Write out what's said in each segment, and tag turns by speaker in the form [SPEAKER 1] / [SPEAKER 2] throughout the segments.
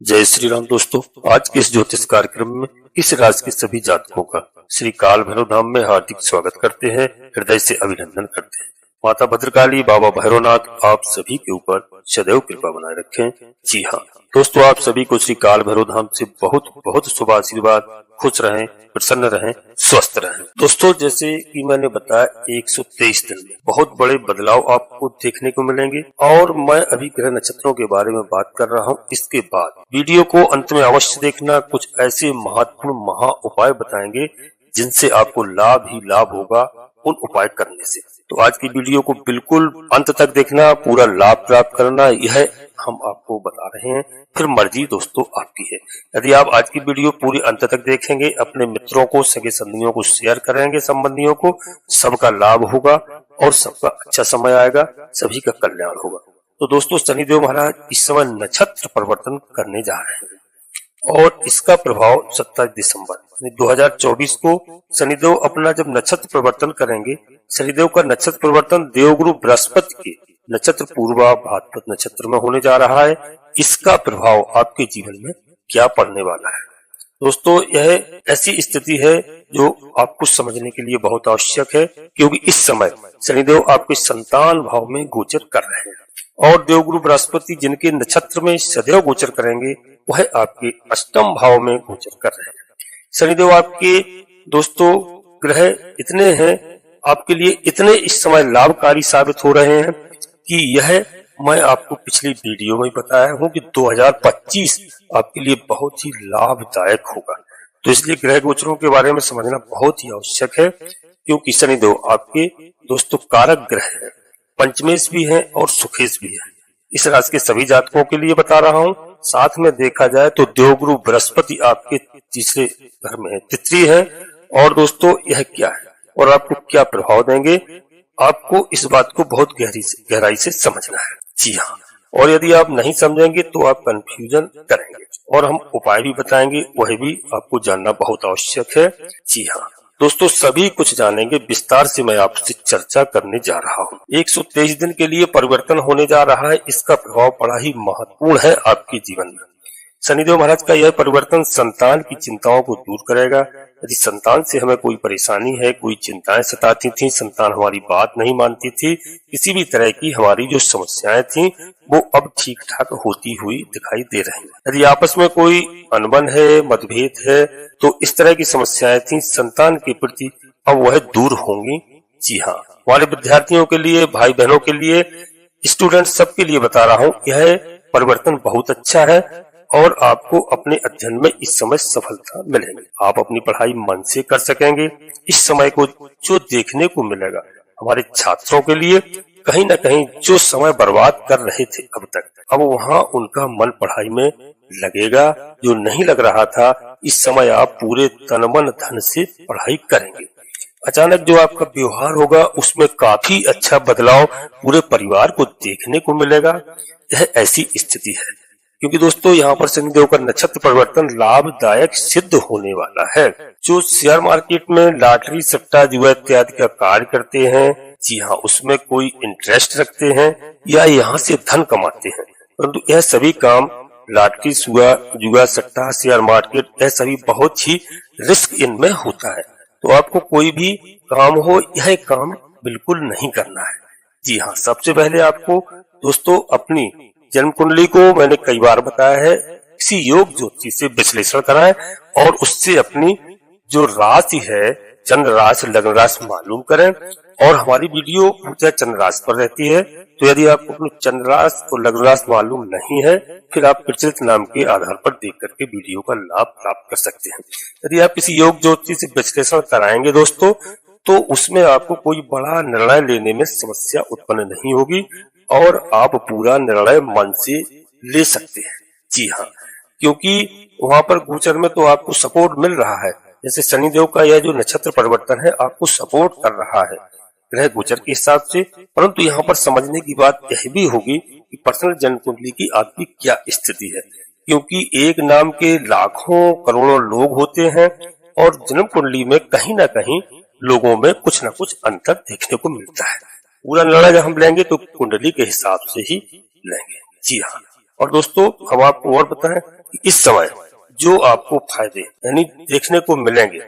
[SPEAKER 1] जय श्री राम दोस्तों। आज के इस ज्योतिष कार्यक्रम में इस राशि के सभी जातकों का श्री काल भैरव धाम में हार्दिक स्वागत करते हैं, हृदय से अभिनंदन करते हैं। माता भद्रकाली, बाबा भैरवनाथ आप सभी के ऊपर सदैव कृपा बनाए रखें। जी हाँ दोस्तों, आप सभी को श्री काल भैरव धाम से बहुत बहुत शुभ आशीर्वाद। खुश रहें, प्रसन्न रहें, स्वस्थ रहें। दोस्तों, जैसे कि मैंने बताया 123 दिन में बहुत बड़े बदलाव आपको देखने को मिलेंगे और मैं अभी ग्रह नक्षत्रों के बारे में बात कर रहा हूँ। इसके बाद वीडियो को अंत में अवश्य देखना। कुछ ऐसे महत्वपूर्ण महा उपाय बताएंगे जिनसे आपको लाभ ही लाभ होगा उन उपाय करने से। तो आज की वीडियो को बिल्कुल अंत तक देखना, पूरा लाभ प्राप्त करना, यह हम आपको बता रहे हैं। फिर मर्जी दोस्तों आपकी है। यदि आप आज की वीडियो पूरी अंत तक देखेंगे, अपने मित्रों को, सगे संबंधियों को शेयर करेंगे, संबंधियों को, सबका लाभ होगा और सबका अच्छा समय आएगा, सभी का कल्याण होगा। तो दोस्तों, शनिदेव महाराज इस समय नक्षत्र परिवर्तन करने जा रहे हैं और इसका प्रभाव 27 दिसंबर 2024 को शनिदेव अपना जब नक्षत्र परिवर्तन करेंगे। शनिदेव का नक्षत्र परिवर्तन देवगुरु बृहस्पति के नक्षत्र पूर्वा भाद्रपद नक्षत्र में होने जा रहा है। इसका प्रभाव आपके जीवन में क्या पड़ने वाला है दोस्तों, यह ऐसी स्थिति है जो आपको समझने के लिए बहुत आवश्यक है, क्योंकि इस समय शनिदेव आपके संतान भाव में गोचर कर रहे हैं और देवगुरु बृहस्पति जिनके नक्षत्र में सदैव गोचर करेंगे वह आपके अष्टम भाव में गोचर कर रहे हैं। शनिदेव आपके दोस्तों ग्रह इतने हैं, आपके लिए इतने इस समय लाभकारी साबित हो रहे हैं कि यह मैं आपको पिछली वीडियो में बताया हूं कि 2025 आपके लिए बहुत ही लाभदायक होगा। तो इसलिए ग्रह गोचरों के बारे में समझना बहुत ही आवश्यक है, क्योंकि शनिदेव आपके दोस्तों कारक ग्रह है, पंचमेश भी है और सुखेश भी है। इस राशि के सभी जातकों के लिए बता रहा हूँ। साथ में देखा जाए तो देवगुरु बृहस्पति आपके तीसरे घर में है, तिथि है। और दोस्तों यह क्या है और आपको क्या प्रभाव देंगे, आपको इस बात को बहुत गहराई से समझना है। जी हाँ, और यदि आप नहीं समझेंगे तो आप कंफ्यूजन करेंगे और हम उपाय भी बताएंगे, वह भी आपको जानना बहुत आवश्यक है। जी हाँ दोस्तों, सभी कुछ जानेंगे, विस्तार से मैं आपसे चर्चा करने जा रहा हूँ। 123 दिन के लिए परिवर्तन होने जा रहा है। इसका प्रभाव बड़ा ही महत्वपूर्ण है आपके जीवन में। शनिदेव महाराज का यह परिवर्तन संतान की चिंताओं को दूर करेगा। यदि संतान से हमें कोई परेशानी है, कोई चिंताएं सताती थी, संतान हमारी बात नहीं मानती थी, किसी भी तरह की हमारी जो समस्याएं थी वो अब ठीक ठाक होती हुई दिखाई दे रही हैं। यदि आपस में कोई अनबन है, मतभेद है, तो इस तरह की समस्याएं थी संतान के प्रति, अब वह दूर होंगी। जी हाँ, हमारे विद्यार्थियों के लिए, भाई बहनों के लिए, स्टूडेंट सबके लिए बता रहा हूँ, यह परिवर्तन बहुत अच्छा है और आपको अपने अध्ययन में इस समय सफलता मिलेगी। आप अपनी पढ़ाई मन से कर सकेंगे। इस समय को जो देखने को मिलेगा हमारे छात्रों के लिए, कहीं न कहीं जो समय बर्बाद कर रहे थे अब तक, अब वहाँ उनका मन पढ़ाई में लगेगा। जो नहीं लग रहा था, इस समय आप पूरे तन मन धन से पढ़ाई करेंगे। अचानक जो आपका व्यवहार होगा उसमें काफी अच्छा बदलाव पूरे परिवार को देखने को मिलेगा। यह ऐसी स्थिति है क्योंकि दोस्तों यहाँ पर शनिदेव का नक्षत्र परिवर्तन लाभदायक सिद्ध होने वाला है। जो शेयर मार्केट में लॉटरी, सट्टा, जुआ इत्यादि का कार्य करते हैं, जी हाँ, उसमें कोई इंटरेस्ट रखते हैं या यहाँ से धन कमाते हैं, परंतु यह सभी काम लॉटरी, जुआ, सट्टा, शेयर मार्केट, यह सभी बहुत ही रिस्क इनमें होता है। तो आपको कोई भी काम हो, यह काम बिल्कुल नहीं करना है। जी हाँ, सबसे पहले आपको दोस्तों अपनी जन्म कुंडली को, मैंने कई बार बताया है, किसी योग ज्योतिषी से विश्लेषण कराएं और उससे अपनी जो राशि है, चंद्र राशि, लग्न राशि मालूम करें। और हमारी वीडियो पूजा चंद्र राशि पर रहती है, तो यदि आपको अपनी चंद्र राशि और लग्न राशि मालूम नहीं है, फिर आप प्रचलित नाम के आधार पर देख करके वीडियो का लाभ प्राप्त कर सकते हैं। यदि आप किसी योग ज्योतिषी से विश्लेषण कराएंगे दोस्तों, तो उसमें आपको कोई बड़ा निर्णय लेने में समस्या उत्पन्न नहीं होगी और आप पूरा निर्णय मन से ले सकते हैं। जी हाँ, क्योंकि वहां पर गोचर में तो आपको सपोर्ट मिल रहा है। जैसे शनिदेव का यह जो नक्षत्र परिवर्तन है आपको सपोर्ट कर रहा है ग्रह गोचर के हिसाब से, परंतु यहाँ पर समझने की बात यह भी होगी कि पर्सनल जन्म कुंडली की आपकी क्या स्थिति है, क्योंकि एक नाम के लाखों करोड़ों लोग होते हैं और जन्म कुंडली में कहीं ना कहीं लोगों में कुछ न कुछ अंतर देखने को मिलता है। पूरा निर्णय जब हम लेंगे तो कुंडली के हिसाब से ही लेंगे। जी हाँ, और दोस्तों हम आपको और बताएं, कि इस समय जो आपको फायदे यानी देखने को मिलेंगे,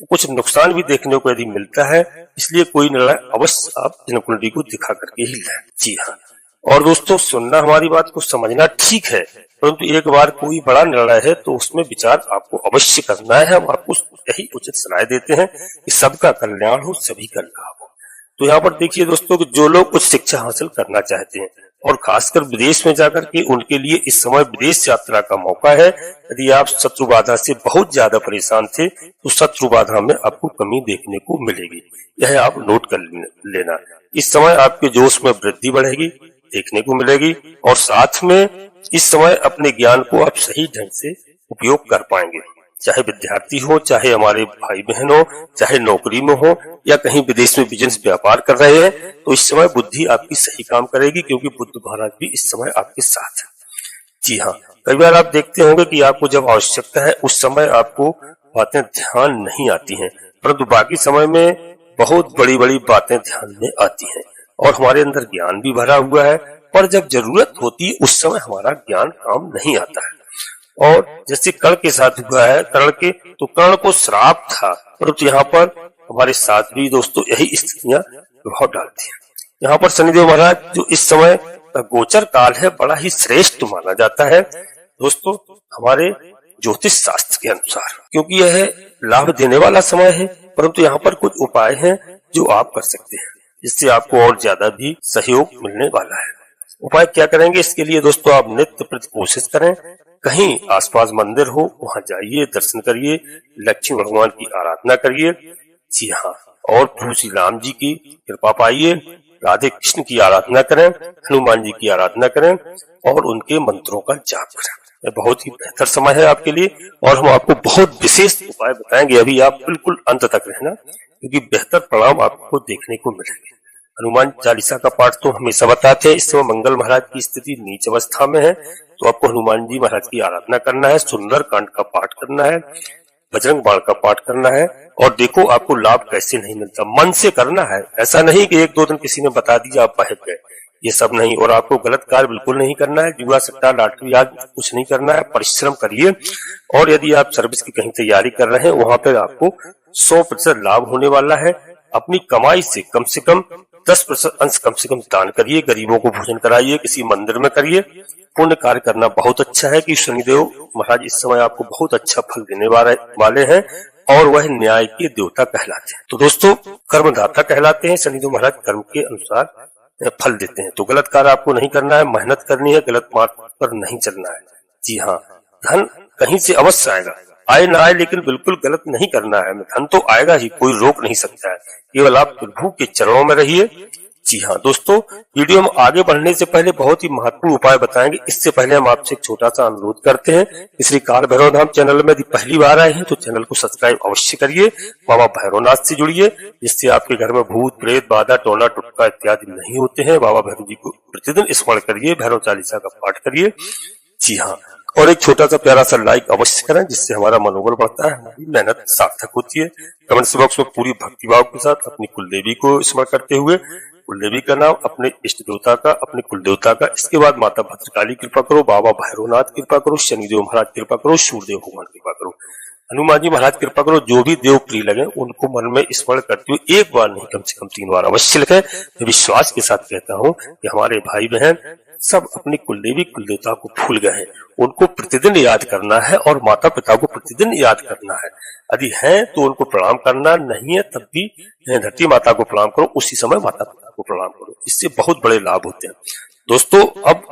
[SPEAKER 1] कुछ नुकसान भी देखने को यदि मिलता है, इसलिए कोई निर्णय अवश्य आप जन्म कुंडली को दिखा करके ही लें। जी हाँ, और दोस्तों सुनना हमारी बात को समझना ठीक है, परंतु एक बार कोई बड़ा निर्णय है तो उसमें विचार आपको अवश्य करना है। हम आपको यही उचित सलाह देते हैं कि सबका कल्याण हो, सभी का लाभ हो। तो यहाँ पर देखिए दोस्तों कि जो लोग उच्च शिक्षा हासिल करना चाहते हैं और खासकर विदेश में जाकर के, उनके लिए इस समय विदेश यात्रा का मौका है। यदि आप शत्रु बाधा से बहुत ज्यादा परेशान थे तो शत्रु बाधा में आपको कमी देखने को मिलेगी, यह आप नोट कर लेना। इस समय आपके जोश में वृद्धि बढ़ेगी देखने को मिलेगी, और साथ में इस समय अपने ज्ञान को आप सही ढंग से उपयोग कर पाएंगे। चाहे विद्यार्थी हो, चाहे हमारे भाई बहन हो, चाहे नौकरी में हो या कहीं विदेश में बिजनेस व्यापार कर रहे हैं, तो इस समय बुद्धि आपकी सही काम करेगी, क्योंकि बुद्ध महाराज भी इस समय आपके साथ है। जी हाँ, कई बार आप देखते होंगे कि आपको जब आवश्यकता है उस समय आपको बातें ध्यान नहीं आती हैं, परंतु बाकी समय में बहुत बड़ी बड़ी बातें ध्यान में आती हैं और हमारे अंदर ज्ञान भी भरा हुआ है, पर जब जरूरत होती है उस समय हमारा ज्ञान काम नहीं आता है। और जैसे कर्ण के साथ हुआ है, कर्ण को श्राप था, परंतु यहाँ पर हमारे साथ भी दोस्तों यही स्थितियां प्रभाव डालती हैं। यहाँ पर शनिदेव महाराज जो इस समय का गोचर काल है बड़ा ही श्रेष्ठ माना जाता है दोस्तों हमारे ज्योतिष शास्त्र के अनुसार, क्योंकि यह लाभ देने वाला समय है। परंतु यहाँ पर कुछ उपाय हैं जो आप कर सकते हैं, जिससे आपको और ज्यादा भी सहयोग मिलने वाला है। उपाय क्या करेंगे? इसके लिए दोस्तों आप नित्य प्रति कोशिश करें, कहीं आसपास मंदिर हो वहां जाइए, दर्शन करिए, लक्ष्मी भगवान की आराधना करिए। जी हाँ, और प्रभु श्री राम जी की कृपा पाइए, राधे कृष्ण की आराधना करें, हनुमान जी की आराधना करें और उनके मंत्रों का जाप करें। यह बहुत ही बेहतर समय है आपके लिए, और हम आपको बहुत विशेष उपाय बताएंगे। अभी आप बिल्कुल अंत तक रहना, क्योंकि बेहतर परिणाम आपको देखने को मिलेंगे। हनुमान चालीसा का पाठ तो हमेशा बताते हैं। इस समय मंगल महाराज की स्थिति नीच अवस्था में है, तो आपको हनुमान जी महाराज की आराधना करना है, सुंदर कांड का पाठ करना है, बजरंग बाण का पाठ करना है। और देखो आपको लाभ कैसे नहीं मिलता, मन से करना है। ऐसा नहीं कि एक दो दिन किसी ने बता दिया आप बहक गए, ये सब नहीं। और आपको गलत कार्य बिल्कुल नहीं करना है, जुआ सट्टा लॉटरी आज कुछ नहीं करना है। परिश्रम करिए, और यदि आप सर्विस की कहीं तैयारी कर रहे हैं वहां पर आपको 100% लाभ होने वाला है। अपनी कमाई से कम 10% अंश कम से कम दान करिए, गरीबों को भोजन कराइए, किसी मंदिर में करिए। पुण्य कार्य करना बहुत अच्छा है कि शनिदेव महाराज इस समय आपको बहुत अच्छा फल देने वाले हैं, और वह न्याय के देवता कहलाते हैं। तो दोस्तों कर्मदाता कहलाते हैं। शनिदेव महाराज कर्म के अनुसार फल देते हैं। तो गलत कार्य आपको नहीं करना है, मेहनत करनी है, गलत मार्ग पर नहीं चलना है। जी हाँ, धन कहीं से अवश्य आएगा, आए ना आए, लेकिन बिल्कुल गलत नहीं करना है। धन तो आएगा ही, कोई रोक नहीं सकता है, केवल आप प्रभु के चरणों में रहिए। जी हाँ दोस्तों, वीडियो में आगे बढ़ने से पहले बहुत ही महत्वपूर्ण उपाय बताएंगे। इससे पहले हम आपसे एक छोटा सा अनुरोध करते हैं कि श्री काल भैरव धाम चैनल में यदि पहली बार आए हैं तो चैनल को सब्सक्राइब अवश्य करिए, बाबा भैरवनाथ से जुड़िए, जिससे आपके घर में भूत प्रेत बाधा टोना टुटका इत्यादि नहीं होते हैं। बाबा भैरव जी को प्रतिदिन स्मरण करिए, भैरव चालीसा का पाठ करिए। जी हाँ, और एक छोटा सा प्यारा सा लाइक अवश्य करें, जिससे हमारा मनोबल बढ़ता है, हमारी मेहनत सार्थक होती है। कमेंट बॉक्स में पूरी भक्तिभाव के साथ अपनी कुलदेवी को स्मरण करते हुए, कुलदेवी का नाम, अपने इष्ट देवता का, अपने कुल देवता का, इसके बाद माता भद्रकाली कृपा करो, बाबा भैरवनाथ कृपा करो, शनिदेव महाराज कृपा करो, सूर्यदेव भगवान कृपा करो, हनुमान जी महाराज कृपा करो। जो भी देव प्रिय लगे उनको मन में स्मरण करते हुए एक बार नहीं कम से कम 3 बार अवश्य लिखें। मैं विश्वास के साथ कहता हूँ कि हमारे भाई बहन सब अपनी कुलदेवी कुलदेवता को भूल गए हैं, उनको प्रतिदिन याद करना है और माता पिता को प्रतिदिन याद करना है। यदि है तो उनको प्रणाम करना, नहीं है तब भी धरती माता को प्रणाम करो, उसी समय माता पिता को प्रणाम करो, इससे बहुत बड़े लाभ होते हैं। दोस्तों अब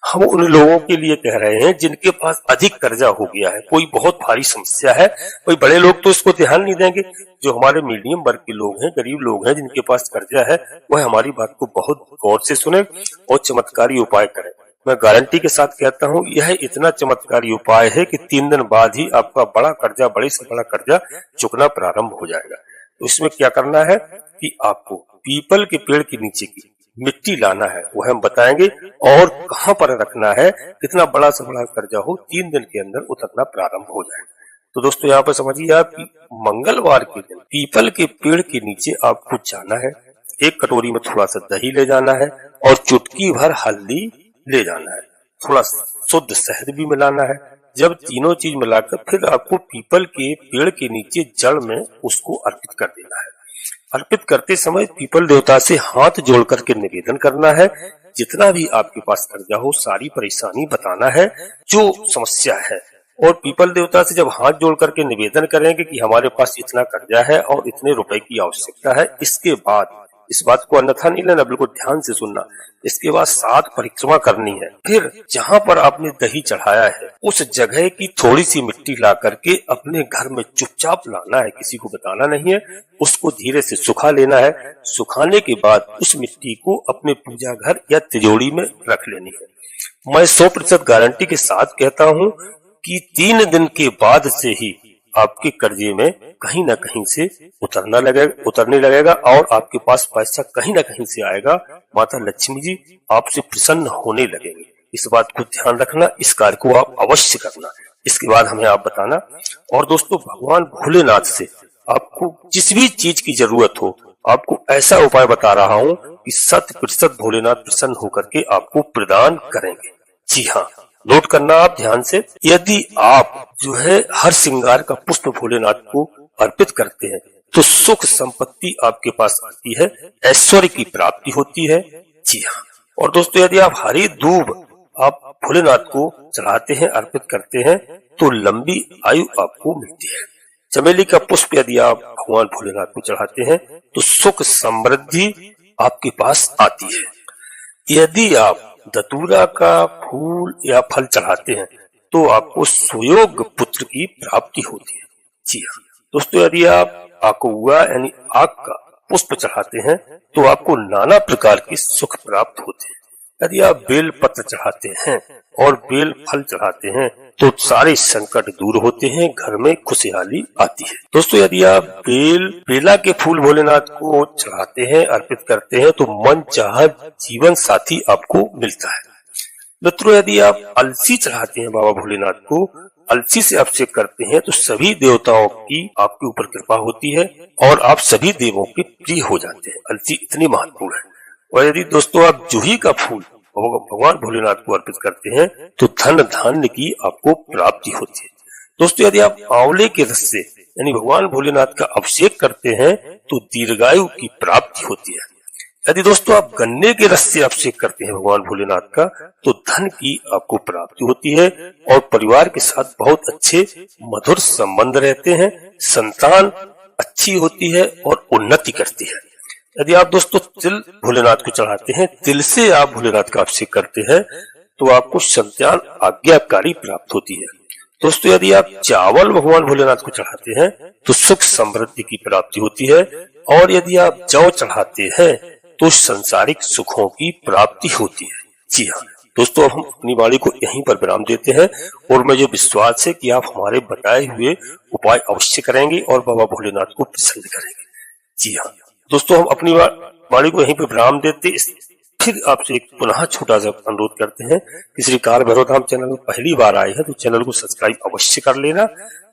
[SPEAKER 1] हम उन लोगों के लिए कह रहे हैं जिनके पास अधिक कर्जा हो गया है, कोई बहुत भारी समस्या है। कोई बड़े लोग तो इसको ध्यान नहीं देंगे, जो हमारे मीडियम वर्ग के लोग हैं, गरीब लोग हैं, जिनके पास कर्जा है, वह हमारी बात को बहुत गौर से सुने और चमत्कारी उपाय करें। मैं गारंटी के साथ कहता हूँ यह इतना चमत्कारी उपाय है कि 3 दिन बाद ही आपका बड़ा कर्जा, बड़े से बड़ा कर्जा चुकना प्रारंभ हो जाएगा। तो इसमें क्या करना है कि आपको पीपल के पेड़ के नीचे की मिट्टी लाना है, वो हम बताएंगे, और कहां पर रखना है। कितना बड़ा से बड़ा कर्जा हो 3 दिन के अंदर उतरना प्रारंभ हो जाएगा। तो दोस्तों यहाँ पर समझिए आप कि मंगलवार के दिन पीपल के पेड़ के नीचे आपको जाना है, एक कटोरी में थोड़ा सा दही ले जाना है और चुटकी भर हल्दी ले जाना है, थोड़ा शुद्ध शहद भी मिलाना है। जब तीनों चीज मिलाकर फिर आपको पीपल के पेड़ के नीचे जड़ में उसको अर्पित कर देना है। अर्पित करते समय पीपल देवता से हाथ जोड़ करके निवेदन करना है, जितना भी आपके पास कर्जा हो सारी परेशानी बताना है जो समस्या है, और पीपल देवता से जब हाथ जोड़ करके निवेदन करेंगे कि हमारे पास इतना कर्जा है और इतने रुपए की आवश्यकता है, इसके बाद इस बात को अन्यथा नहीं लेना, बिल्कुल ध्यान से सुनना। इसके बाद 7 परिक्रमा करनी है। फिर जहाँ पर आपने दही चढ़ाया है उस जगह की थोड़ी सी मिट्टी ला करके अपने घर में चुपचाप लाना है, किसी को बताना नहीं है। उसको धीरे से सुखा लेना है। सुखाने के बाद उस मिट्टी को अपने पूजा घर या तिजोरी में रख लेनी है। मैं 100% गारंटी के साथ कहता हूँ कि 3 दिन के बाद से ही आपके कर्जे में कहीं ना कहीं से उतरने लगेगा और आपके पास पैसा कहीं ना कहीं से आएगा। माता लक्ष्मी जी आपसे प्रसन्न होने लगेंगे। इस बात को ध्यान रखना, इस कार्य को आप अवश्य करना। इसके बाद हमें आप बताना। और दोस्तों, भगवान भोलेनाथ से आपको जिस भी चीज की जरूरत हो, आपको ऐसा उपाय बता रहा हूँ कि 100% भोलेनाथ प्रसन्न होकर के आपको प्रदान करेंगे। जी हाँ, नोट करना आप ध्यान से। यदि आप जो है हर श्रृंगार का पुष्प भोलेनाथ को अर्पित करते हैं तो सुख संपत्ति आपके पास आती है, ऐश्वर्य की प्राप्ति होती है। जी हाँ। और दोस्तों, यदि आप हरी दूब आप भोलेनाथ को चढ़ाते हैं, अर्पित करते हैं, तो लंबी आयु आपको मिलती है। चमेली का पुष्प यदि आप भगवान भोलेनाथ को चढ़ाते हैं तो सुख समृद्धि आपके पास आती है। यदि आप धतूरा का फूल या फल चढ़ाते हैं तो आपको सुयोग पुत्र की प्राप्ति होती है। जी हाँ दोस्तों, यदि आप आकुआ यानी आग का पुष्प चढ़ाते हैं तो आपको नाना प्रकार के सुख प्राप्त होते हैं। यदि आप बेल पत्र चढ़ाते हैं और बेल फल चढ़ाते हैं तो सारे संकट दूर होते हैं, घर में खुशहाली आती है। दोस्तों, यदि आप बेला के फूल भोलेनाथ को चढ़ाते हैं, अर्पित करते हैं, तो मन चाहा जीवन साथी आपको मिलता है। मित्रों, यदि आप अलसी चढ़ाते हैं बाबा भोलेनाथ को, अलसी से अभिषेक करते हैं, तो सभी देवताओं की आपके ऊपर कृपा होती है और आप सभी देवों के प्रिय हो जाते हैं। अलसी इतनी महत्वपूर्ण है। और यदि दोस्तों आप जूही का फूल भगवान भोलेनाथ को अर्पित करते हैं तो धन धान्य की आपको प्राप्ति होती है। दोस्तों, यदि आप आंवले के रस से यानी भगवान भोलेनाथ का अभिषेक करते हैं तो दीर्घायु की प्राप्ति होती है। यदि दोस्तों आप गन्ने के रस से अभिषेक करते हैं भगवान भोलेनाथ का तो धन की आपको प्राप्ति होती है और परिवार के साथ बहुत अच्छे मधुर संबंध रहते हैं, संतान अच्छी होती है और उन्नति करती है। यदि आप दोस्तों तिल भोलेनाथ को चढ़ाते हैं, तिल से आप भोलेनाथ का अभिषेक करते हैं तो आपको संतान आज्ञाकारी प्राप्त होती है। दोस्तों, यदि आप चावल भगवान भोलेनाथ को चढ़ाते हैं तो सुख समृद्धि की प्राप्ति होती है। और यदि आप जौ चढ़ाते हैं तो सांसारिक सुखों की प्राप्ति होती है। जी हाँ दोस्तों, अब हम अपनी वाणी को यहीं पर विराम देते हैं और मुझे विश्वास है कि आप हमारे बताए हुए उपाय अवश्य करेंगे और बाबा भोलेनाथ को प्रसन्न करेंगे। जी हाँ दोस्तों, हम अपनी वाणी को यहीं पर विराम देते फिर आपसे एक पुनः छोटा सा अनुरोध करते हैं कि श्री काल भैरव धाम चैनल में पहली बार आए हैं तो चैनल को सब्सक्राइब अवश्य कर लेना।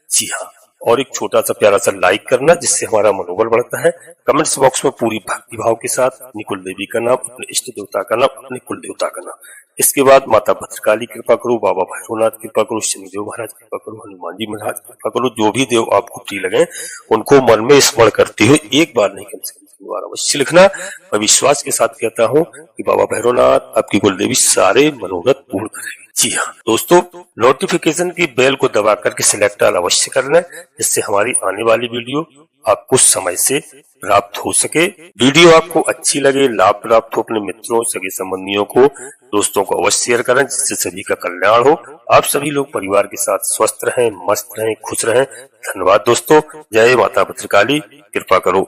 [SPEAKER 1] जी हाँ, और एक छोटा सा प्यारा सा लाइक करना जिससे हमारा मनोबल बढ़ता है। कमेंट्स बॉक्स में पूरी भक्ति भाव के साथ अपनी कुल देवी का नाम, अपने इष्ट देवता का नाम, अपने कुल देवता का नाम, इसके बाद माता भद्रकाली कृपा करो, बाबा भैरवनाथ कृपा करो, शनिदेव महाराज कृपा करो, हनुमान जी महाराज कृपा करो। जो भी देव आपको प्रिय लगे उनको मन में स्मरण करते हुए एक बार नहीं कम से कम बार अवश्य लिखना। मैं विश्वास के साथ कहता हूँ कि बाबा भैरवनाथ आपकी कुल देवी सारे मनोरथ पूर्ण करेंगे। जी हाँ दोस्तों, नोटिफिकेशन की बेल को दबा करके सिलेक्ट ऑल अवश्य कर लें जिससे हमारी आने वाली वीडियो आपको समय से प्राप्त हो सके। वीडियो आपको अच्छी लगे, लाभ प्राप्त हो, अपने मित्रों, सगे संबंधियों को, दोस्तों को अवश्य शेयर करें जिससे सभी का कल्याण हो। आप सभी लोग परिवार के साथ स्वस्थ रहें, मस्त रहें, खुश रहें। धन्यवाद दोस्तों। जय माता भद्रकाली, कृपा करो।